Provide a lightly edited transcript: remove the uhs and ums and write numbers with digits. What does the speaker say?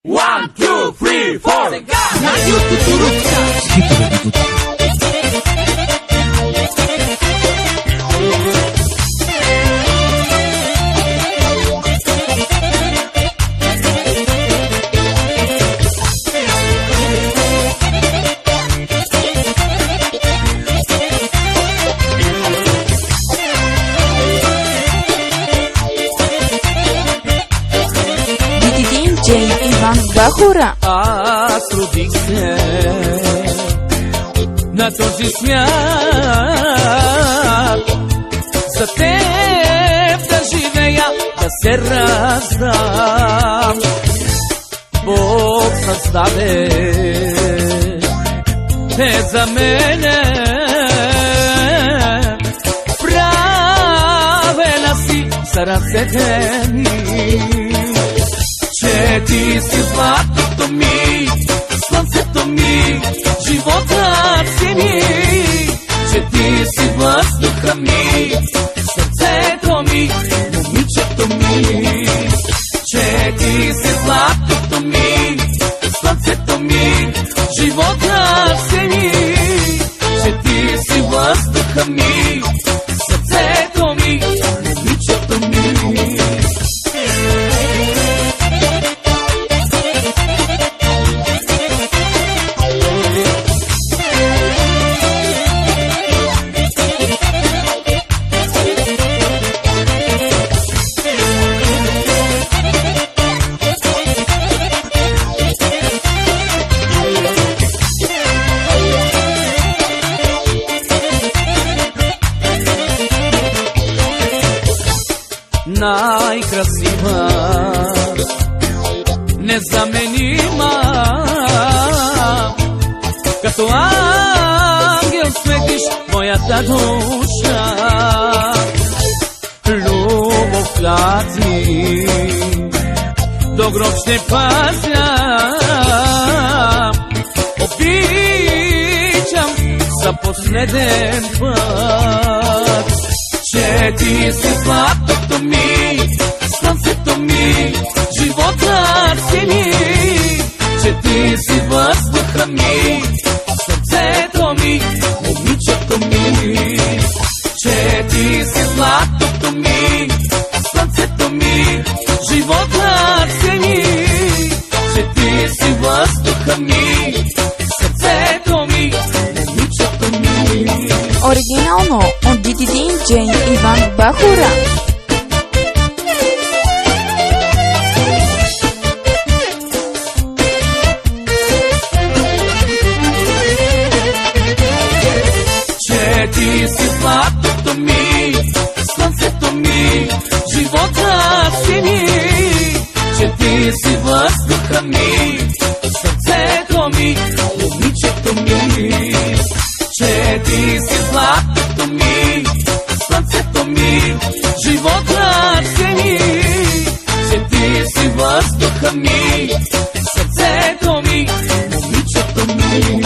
One, two, three, four. Radio Tuturupka. Хитове на Дудка. Иван Бахура. Аз родих се на този свят, за теб да живея, да се раздам. Бог създаде за мене, правена си за ръцете ми, че ти си златото ми, слънцето ми, живота си ми, че ти си въздуха ми, сърцето ми, момичето ми, че ти си златото ми, слънцето ми, живота си ми, че ти си въздуха ми, сърцето ми, момичето ми. Най-красива, незаменима, като ангел светиш моята душа. Любовта ти до гроб ще пазя, обичам за последен път, че ти си златото ми, слънцето ми, живота си ми, че ти си въздуха ми, сърцето ми, момичето ми, че ти си златото ми, слънцето ми, живота си ми, че ти си въздуха ми, сърцето ми, момичето ми. Оригинално от DJ Иван Бахура. Че ти си златото ми, слънцето ми, живота си ми, че ти си въздуха ми, сърцето ми, момичето ми, че ти си златото ми, слънцето ми, живота си ми, че ти си въздуха ми, сърцето ми, момичето ми.